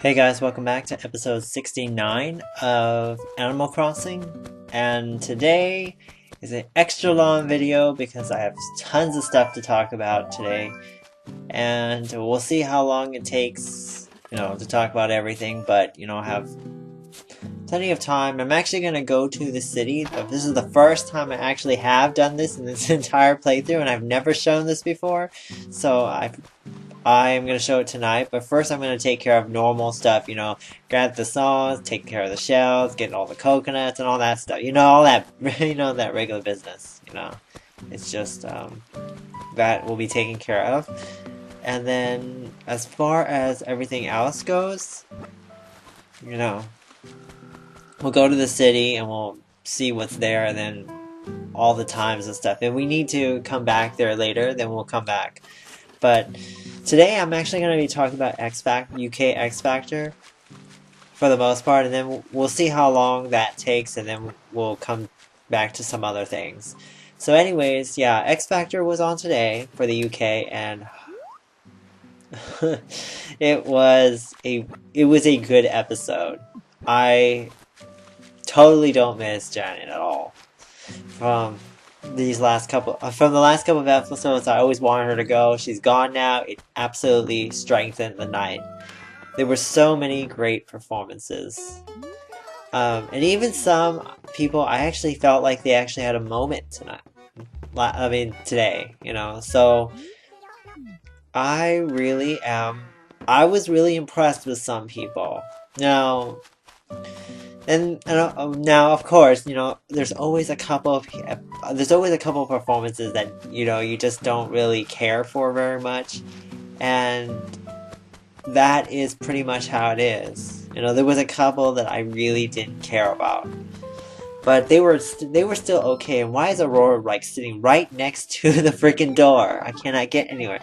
Hey guys, welcome back to episode 69 of Animal Crossing. And today is an extra long video because I have tons of stuff to talk about today. And we'll see how long it takes, to talk about everything, but, I have plenty of time. I'm actually going to go to the city. This is the first time I actually have done this in this entire playthrough, and I've never shown this before. So I'm going to show it tonight, but first I'm going to take care of normal stuff, grab the songs, take care of the shells, get all the coconuts and all that stuff, all that, that regular business, it's just, that will be taken care of. And then, as far as everything else goes, we'll go to the city and we'll see what's there, and then all the times and stuff. If we need to come back there later, then we'll come back. But today I'm actually going to be talking about UK X Factor for the most part, and then we'll see how long that takes, and then we'll come back to some other things. So anyways, yeah, X Factor was on today for the UK, and it was a good episode. I totally don't miss Janet at all. From the last couple of episodes, I always wanted her to go. She's gone now. It absolutely strengthened the night. There were so many great performances. And even some people, I actually felt like they actually had a moment tonight. Today, So, I was really impressed with some people. Now, now, of course, there's always a couple of performances that you just don't really care for very much, and that is pretty much how it is. There was a couple that I really didn't care about, but they were still okay. And why is Aurora sitting right next to the freaking door? I cannot get anywhere.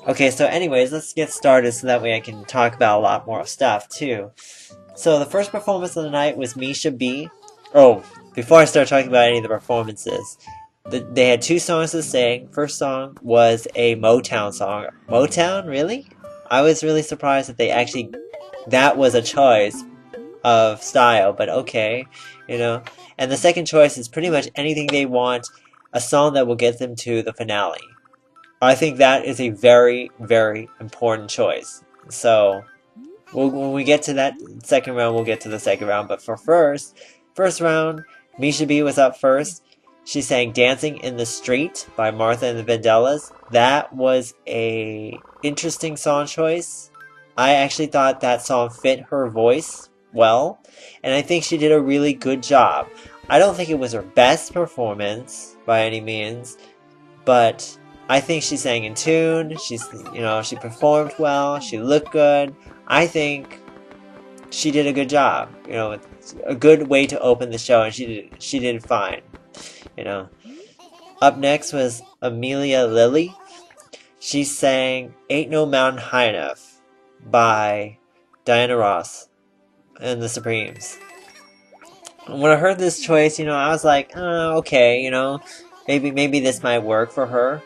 Okay, so anyways, let's get started so that way I can talk about a lot more stuff too. So the first performance of the night was Misha B. Oh, before I start talking about any of the performances, they had two songs to sing. First song was a Motown song. Motown? Really? I was really surprised that that was a choice of style, but okay, And the second choice is pretty much anything they want, a song that will get them to the finale. I think that is a very, very important choice. So, when we get to that second round, we'll get to the second round. But for first round, Misha B was up first. She sang Dancing in the Street by Martha and the Vandellas. That was a interesting song choice. I actually thought that song fit her voice well, and I think she did a really good job. I don't think it was her best performance by any means, but I think she sang in tune. She performed well. She looked good. I think she did a good job. It's a good way to open the show, and she did fine. Up next was Amelia Lilly. She sang "Ain't No Mountain High Enough" by Diana Ross and the Supremes. When I heard this choice, I was like, oh, okay, maybe this might work for her.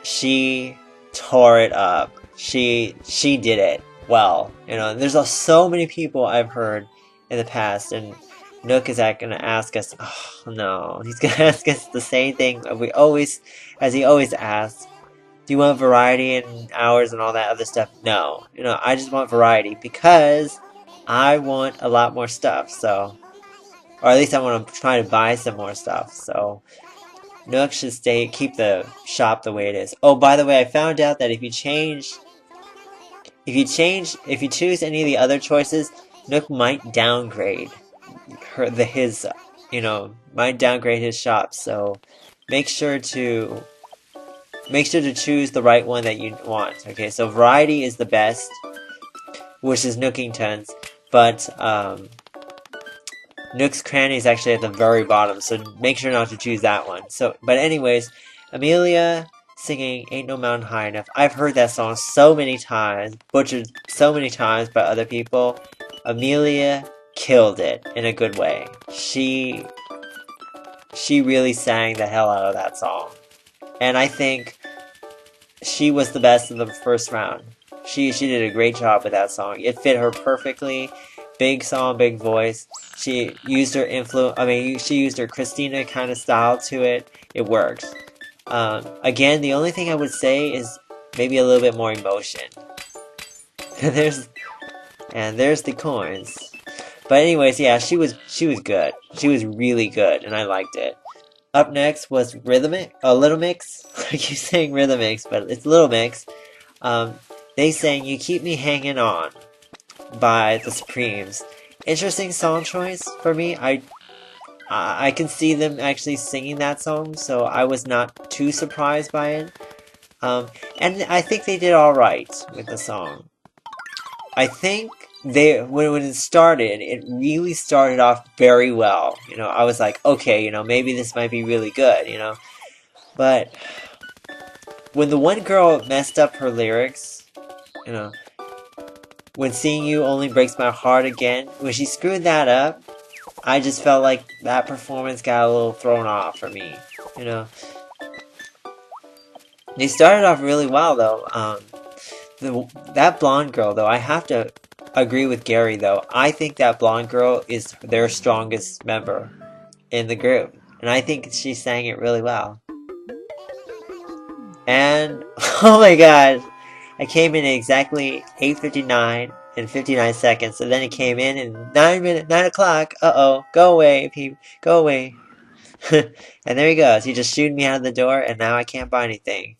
She tore it up. She did it well. There's so many people I've heard in the past, and Nook is going to ask us, oh no, he's going to ask us the same thing as he always asks. Do you want variety and hours and all that other stuff? No. I just want variety because I want a lot more stuff, so, or at least I want to try to buy some more stuff, so Nook should keep the shop the way it is. Oh, by the way, I found out that if you choose any of the other choices, Nook might downgrade his shop. So make sure to choose the right one that you want. Okay, so variety is the best, which is Nookington's, but Nook's Cranny is actually at the very bottom, so make sure not to choose that one. But anyways, Amelia singing "Ain't No Mountain High Enough." I've heard that song so many times, butchered so many times by other people. Amelia killed it in a good way. She really sang the hell out of that song. And I think she was the best of the first round. She did a great job with that song. It fit her perfectly. Big song, big voice. She used her she used her Christina kind of style to it. It works. Again, the only thing I would say is maybe a little bit more emotion. there's the coins. But anyways, yeah, she was good. She was really good, and I liked it. Up next was Little Mix. I keep saying Rhythmix, but it's Little Mix. They sang "You Keep Me Hanging On" by the Supremes. Interesting song choice for me. I can see them actually singing that song, so I was not too surprised by it. And I think they did all right with the song. I think when it started, it really started off very well. You know, I was like, okay, you know, maybe this might be really good, you know. But when the one girl messed up her lyrics, you know, when seeing you only breaks my heart again, when she screwed that up, I just felt like that performance got a little thrown off for me, you know. They started off really well though. That blonde girl though, I have to agree with Gary though. I think that blonde girl is their strongest member in the group, and I think she sang it really well. And oh my god, I came in at exactly 8:59 and 59 seconds, so then it came in 9 o'clock. Uh-oh, go away, people, go away. And there he goes. He just shooted me out of the door, and now I can't buy anything.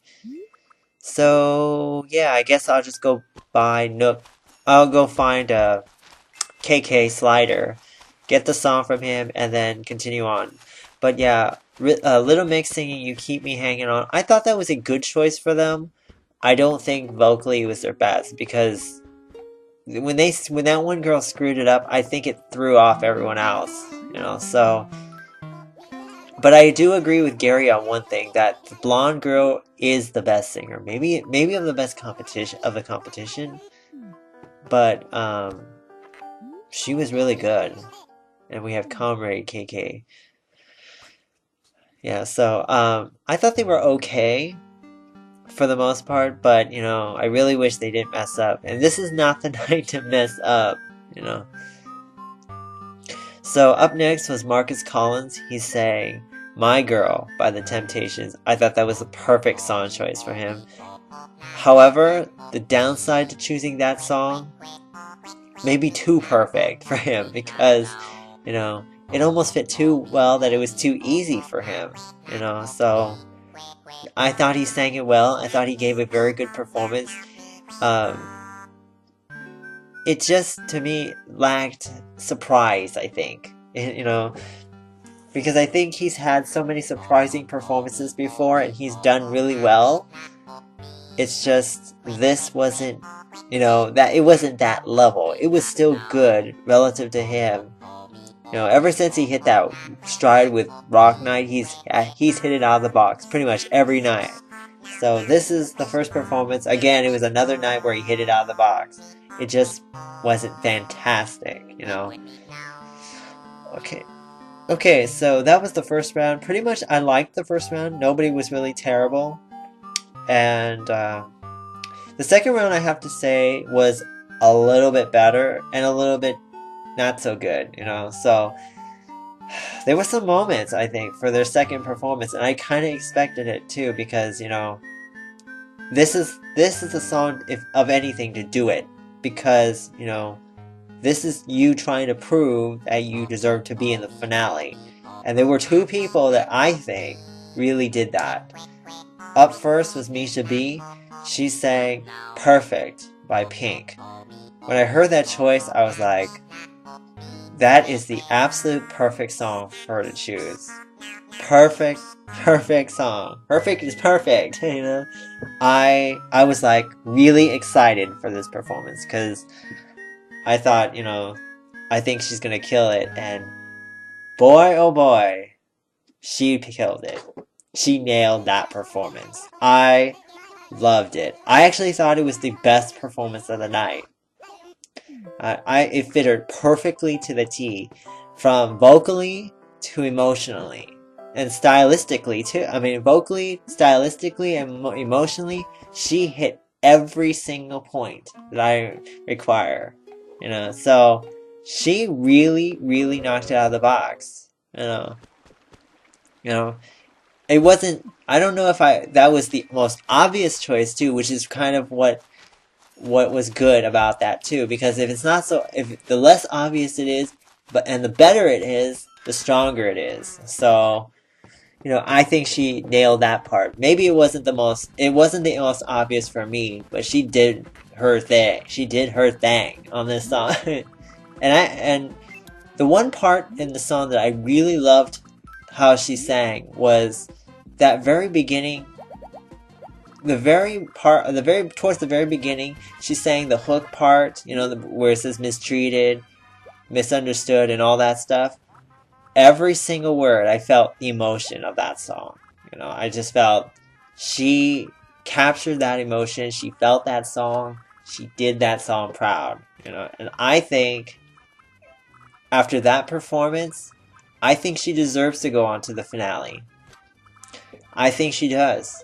So yeah, I guess I'll just go buy Nook. I'll go find a KK Slider, get the song from him, and then continue on. But yeah, Little Mix singing "You Keep Me Hanging On." I thought that was a good choice for them. I don't think vocally it was their best, because when that one girl screwed it up, I think it threw off everyone else. You know, so. But I do agree with Gary on one thing, that the blonde girl is the best singer. Maybe of the best competition. But she was really good. And we have Comrade KK. Yeah, so I thought they were okay for the most part, but you know, I really wish they didn't mess up. And this is not the night to mess up, you know. So up next was Marcus Collins. He sang "My Girl" by The Temptations. I thought that was the perfect song choice for him. However, the downside to choosing that song may be too perfect for him, because, you know, it almost fit too well that it was too easy for him, you know. So I thought he sang it well. I thought he gave a very good performance. It just, to me, lacked surprise, I think. You know, because I think he's had so many surprising performances before, and he's done really well. It's just, this wasn't, you know, that it wasn't that level. It was still good relative to him. You know, ever since he hit that stride with Rock Knight, he's hit it out of the box pretty much every night. So this is the first performance. Again, it was another night where he hit it out of the box. It just wasn't fantastic, you know. Okay, so that was the first round. Pretty much I liked the first round. Nobody was really terrible. And the second round, I have to say, was a little bit better and a little bit not so good, you know. So there were some moments, I think, for their second performance, and I kind of expected it too, because, you know, this is a song, if of anything, to do it, because, you know, this is you trying to prove that you deserve to be in the finale. And there were two people that I think really did that. Up first was Misha B. She sang "Perfect" by Pink. When I heard that choice, I was like, that is the absolute perfect song for her to choose. Perfect song. Perfect is perfect, you know? I was like really excited for this performance, because I thought, you know, I think she's gonna kill it, and boy oh boy, she killed it. She nailed that performance. I loved it. I actually thought it was the best performance of the night. It fit her perfectly to the T, from vocally to emotionally, and stylistically too. I mean, vocally, stylistically, and emotionally, she hit every single point that I require. You know, so she really, really knocked it out of the box. You know, it wasn't. I don't know if that was the most obvious choice too, which is kind of what was good about that too. Because if it's not so, if the less obvious it is, and the better it is, the stronger it is. So, you know, I think she nailed that part. Maybe it wasn't the most obvious for me, but she did her thing. She did her thing on this song. and the one part in the song that I really loved how she sang was that very beginning. Towards the very beginning, she sang the hook part, you know, where it says mistreated, misunderstood, and all that stuff. Every single word, I felt the emotion of that song. You know, I just felt she captured that emotion. She felt that song. She did that song proud. You know, and I think after that performance, I think she deserves to go on to the finale. I think she does.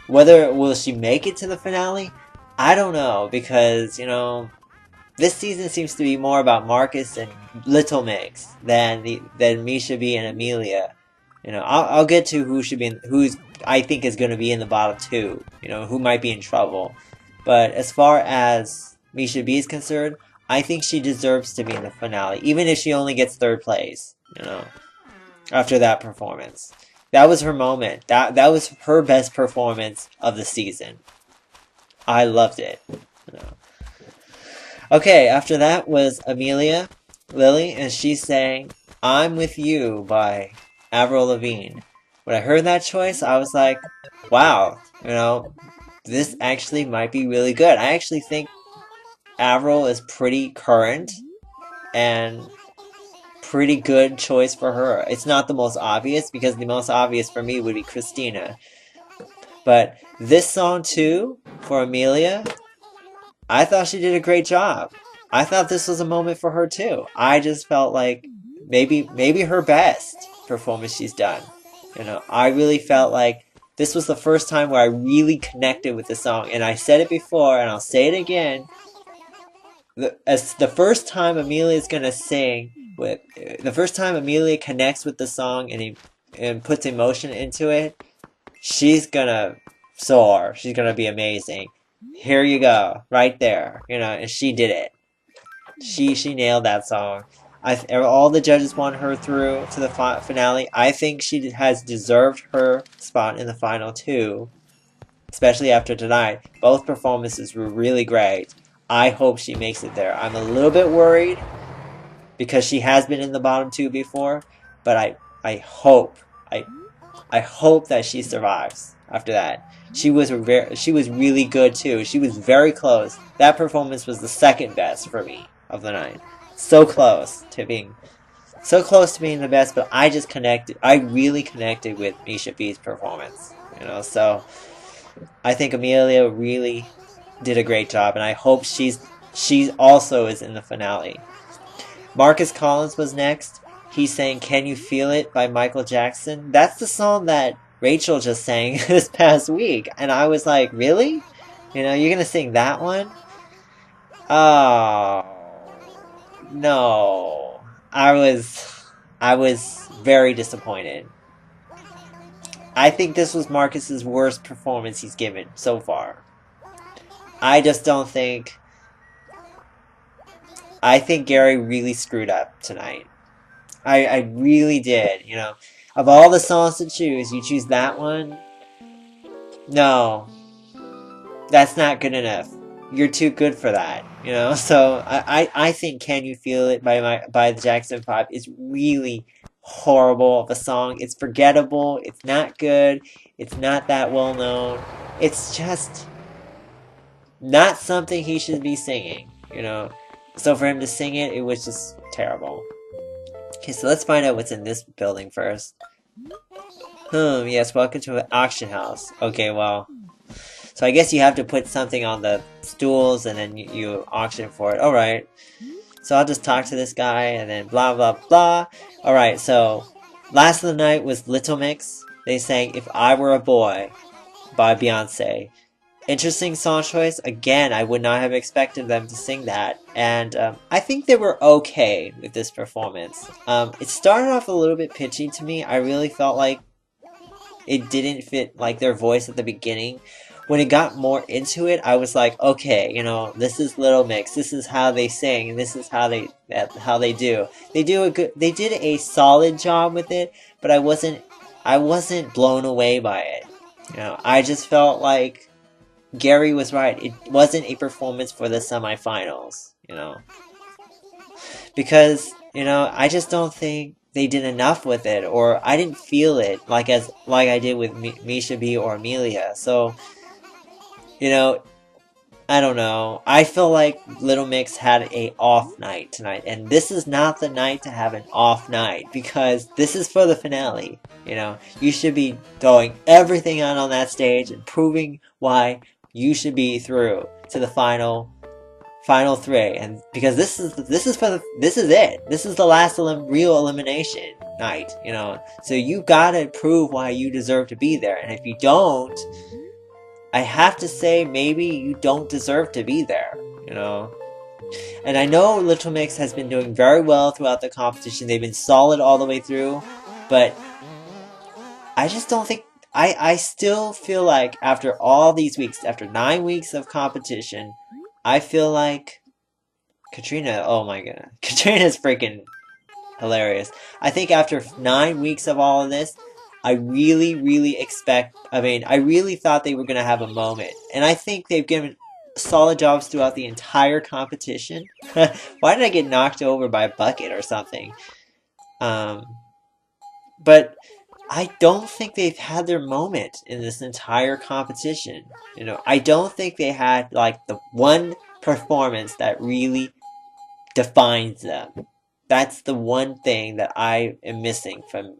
Will she make it to the finale? I don't know, because, you know, this season seems to be more about Marcus and Little Mix than Misha B and Amelia. You know, I'll get to who's I think is going to be in the bottom two. You know, who might be in trouble. But as far as Misha B is concerned, I think she deserves to be in the finale, even if she only gets third place. You know, after that performance. That was her moment. That was her best performance of the season. I loved it. You know. Okay, after that was Amelia Lily, and she sang I'm With You by Avril Lavigne. When I heard that choice, I was like, wow, you know, this actually might be really good. I actually think Avril is pretty current and pretty good choice for her. It's not the most obvious, because the most obvious for me would be Christina. But this song too, for Amelia, I thought she did a great job. I thought this was a moment for her too. I just felt like maybe her best performance she's done. You know, I really felt like this was the first time where I really connected with the song. And I said it before, and I'll say it again. As the first time Amelia's gonna sing, the first time Amelia connects with the song and puts emotion into it, she's gonna soar. She's gonna be amazing. Here you go, right there. You know, and she did it. She nailed that song. All the judges want her through to the finale. I think she has deserved her spot in the final two, especially after tonight. Both performances were really great. I hope she makes it there. I'm a little bit worried because she has been in the bottom two before, but I hope that she survives after that. She was really good too. She was very close. That performance was the second best for me of the night. So close to being the best, but I really connected with Misha B's performance. You know, so I think Amelia really did a great job, and I hope she also is in the finale. Marcus Collins was next. He sang Can You Feel It by Michael Jackson. That's the song that Rachel just sang this past week, and I was like, really? You know, you're gonna sing that one? Oh no. I was very disappointed. I think this was Marcus's worst performance he's given so far. I just don't think... I think Gary really screwed up tonight. I really did, you know. Of all the songs to choose, you choose that one? No. That's not good enough. You're too good for that, you know. So I think Can You Feel It by the Jackson 5 is really horrible of a song. It's forgettable. It's not good. It's not that well known. It's just not something he should be singing, you know. So for him to sing it, it was just terrible. Okay, so let's find out what's in this building first. Yes, welcome to an auction house. Okay, well, so I guess you have to put something on the stools and then you auction for it. Alright. So I'll just talk to this guy and then blah blah blah. Alright, so last of the night was Little Mix. They sang If I Were a Boy by Beyonce. interesting song choice. Again, I would not have expected them to sing that, and I think they were okay with this performance. It started off a little bit pitchy to me. I really felt like it didn't fit like their voice at the beginning. When it got more into it, I was like, okay, you know, this is Little Mix. This is how they sing, and this is how they do. They did a solid job with it, but I wasn't blown away by it. You know, I just felt like Gary was right. It wasn't a performance for the semifinals, you know. Because, you know, I just don't think they did enough with it, or I didn't feel it like I did with Misha B or Amelia. So, you know, I don't know. I feel like Little Mix had a off night tonight, and this is not the night to have an off night, because this is for the finale. You know, you should be throwing everything out on that stage and proving why you should be through to the final three, and because this is it. This is the last real elimination night, you know. So you gotta prove why you deserve to be there, and if you don't, I have to say maybe you don't deserve to be there, you know. And I know Little Mix has been doing very well throughout the competition. They've been solid all the way through, but I just don't think. I still feel like after all these weeks, after 9 weeks of competition, I feel like Katrina, oh my god, Katrina's freaking hilarious. I think after 9 weeks of all of this, I really thought they were going to have a moment. And I think they've given solid jobs throughout the entire competition. Why did I get knocked over by a bucket or something? But I don't think they've had their moment in this entire competition. You know, I don't think they had like the one performance that really defines them. That's the one thing that I am missing from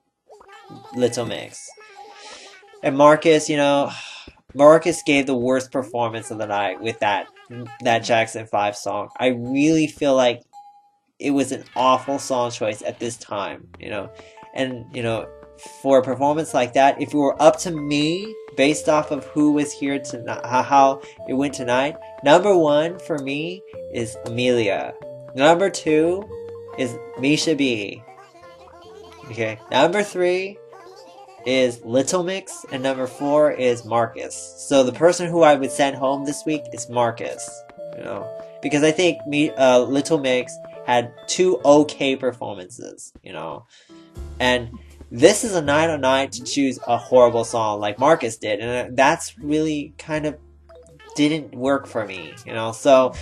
Little Mix. And Marcus, you know, Marcus gave the worst performance of the night with that Jackson 5 song. I really feel like it was an awful song choice at this time, you know. And, you know, for a performance like that, if it were up to me, based off of who was here tonight, how it went tonight, number 1 for me is Amelia. Number 2 is Misha B. Okay, number 3 is Little Mix, and number 4 is Marcus. So the person who I would send home this week is Marcus, you know, because I think Little Mix had 2 okay performances, you know, and this is a night on night to choose a horrible song like Marcus did, and that's really kind of didn't work for me, you know. So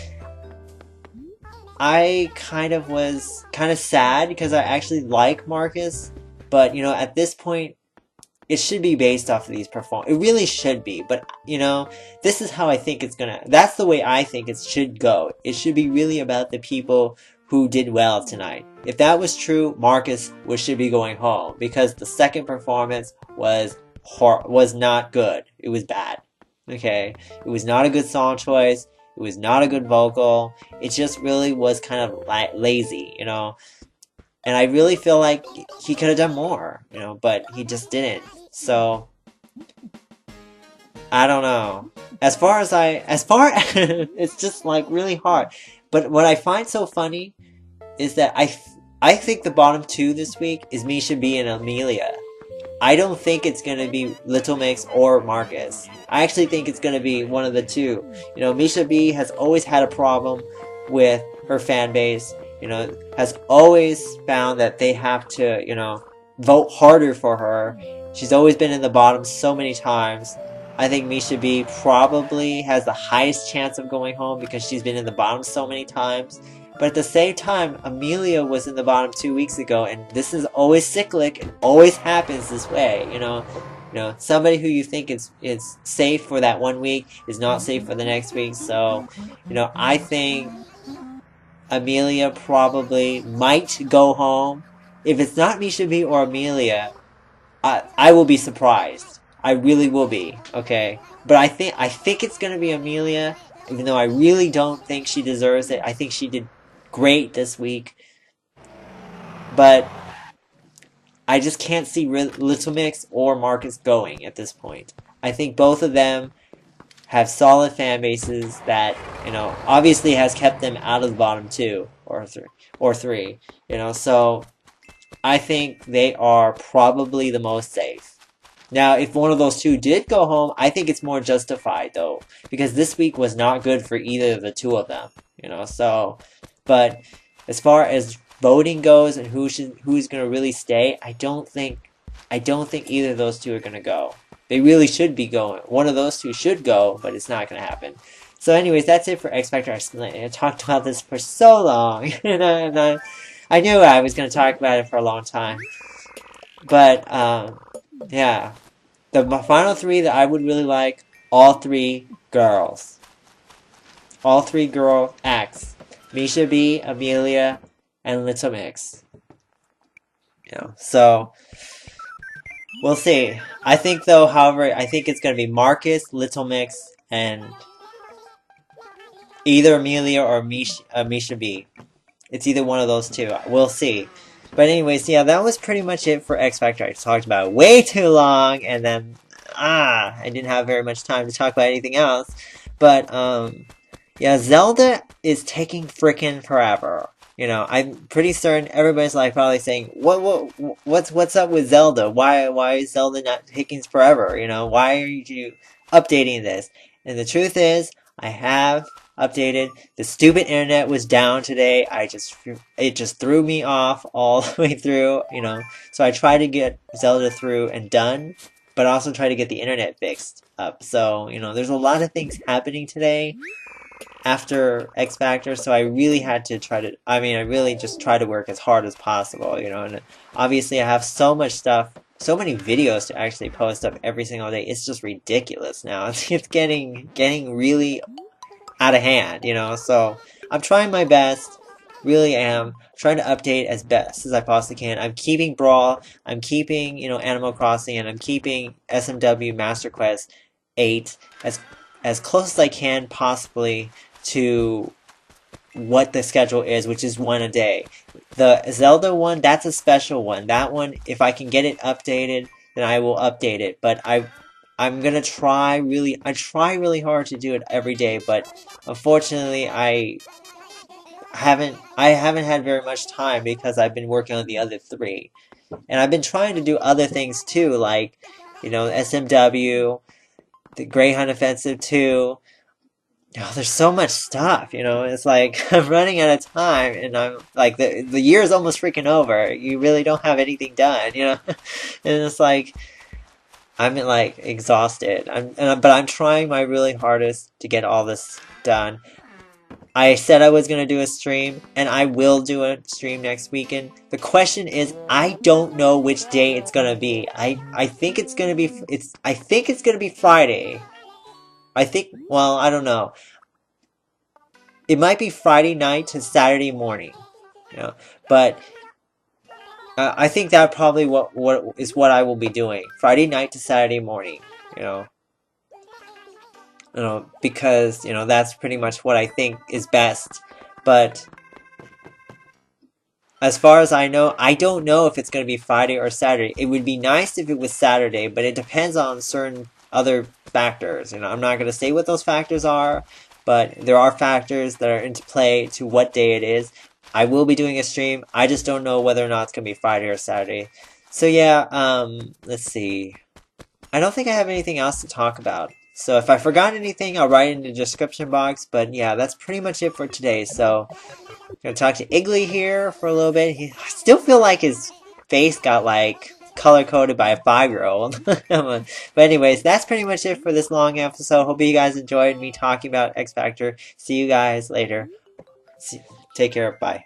I was kind of sad because I actually like Marcus, but you know, at this point, it should be based off of these performances. It really should be, but you know, this is how I think it's gonna. That's the way I think it should go. It should be really about the people who did well tonight. If that was true, Marcus should be going home, because the second performance was not good. It was bad. Okay, it was not a good song choice. It was not a good vocal. It just really was kind of lazy, you know. And I really feel like he could have done more, you know, but he just didn't. So I don't know. As far it's just like really hard. But what I find so funny is that I think the bottom 2 this week is Misha B and Amelia. I don't think it's going to be Little Mix or Marcus. I actually think it's going to be one of the two. You know, Misha B has always had a problem with her fan base. You know, has always found that they have to, you know, vote harder for her. She's always been in the bottom so many times. I think Misha B probably has the highest chance of going home because she's been in the bottom so many times. But at the same time, Amelia was in the bottom 2 weeks ago, and this is always cyclic. It always happens this way, you know. You know, somebody who you think is safe for that 1 week is not safe for the next week. So, you know, I think Amelia probably might go home. If it's not Misha B or Amelia, I will be surprised. I really will be, okay? But I think it's gonna be Amelia, even though I really don't think she deserves it. I think she did great this week. But I just can't see Little Mix or Marcus going at this point. I think both of them have solid fan bases that, obviously has kept them out of the bottom two or three, so I think they are probably the most safe. Now, if one of those two did go home, I think it's more justified though, because this week was not good for either of the two of them, so, but as far as voting goes and who's going to really stay, I don't think either of those two are going to go. They really should be going. One of those two should go, but it's not going to happen. So anyways, that's it for X Factor. I talked about this for so long, and I knew I was going to talk about it for a long time. But, yeah. The final three that I would really like, all three girls. All three girl acts. Misha B, Amelia, and Little Mix. So we'll see. I think though, however, I think it's gonna be Marcus, Little Mix, and either Amelia or Misha B. It's either one of those two. We'll see. But anyways, yeah, that was pretty much it for X Factor. I talked about it way too long, and then I didn't have very much time to talk about anything else. But yeah, Zelda is taking freaking forever. I'm pretty certain everybody's like probably saying, what's up with Zelda? Why is Zelda not taking forever? Why are you updating this? And the truth is, I have updated. The stupid internet was down today. It just threw me off all the way through, So I tried to get Zelda through and done, but also try to get the internet fixed up. So, there's a lot of things happening today after X Factor, so I really had to I really just try to work as hard as possible, and obviously I have so much stuff, so many videos to actually post up every single day. It's just ridiculous now. It's getting really out of hand, so I'm trying my best, really am, trying to update as best as I possibly can. I'm keeping Brawl, I'm keeping, Animal Crossing, and I'm keeping SMW Master Quest 8 as close as I can possibly to what the schedule is, which is one a day. The Zelda one, that's a special one. That one, if I can get it updated, then I will update it. But I'm gonna try really hard to do it every day, but unfortunately I haven't had very much time because I've been working on the other three. And I've been trying to do other things too, like, SMW, the Greyhound Offensive 2. There's so much stuff, it's like I'm running out of time, and I'm like the year is almost freaking over. You really don't have anything done, and it's like I'm like exhausted. But I'm trying my really hardest to get all this done. I said I was gonna do a stream, and I will do a stream next weekend. The question is, I don't know which day it's gonna be. I think it's gonna be Friday. Well, I don't know. It might be Friday night to Saturday morning, but I think that probably what I will be doing. Friday night to Saturday morning, because, that's pretty much what I think is best. But as far as I know, I don't know if it's going to be Friday or Saturday. It would be nice if it was Saturday, but it depends on certain other factors. I'm not going to say what those factors are, but there are factors that are into play to what day it is. I will be doing a stream. I just don't know whether or not it's going to be Friday or Saturday. So yeah, let's see. I don't think I have anything else to talk about. So if I forgot anything, I'll write it in the description box. But yeah, that's pretty much it for today. So I'm going to talk to Iggly here for a little bit. I still feel like his face got like color-coded by a 5-year-old. But anyways, that's pretty much it for this long episode. Hope you guys enjoyed me talking about X Factor. See you guys later. Take care. Bye.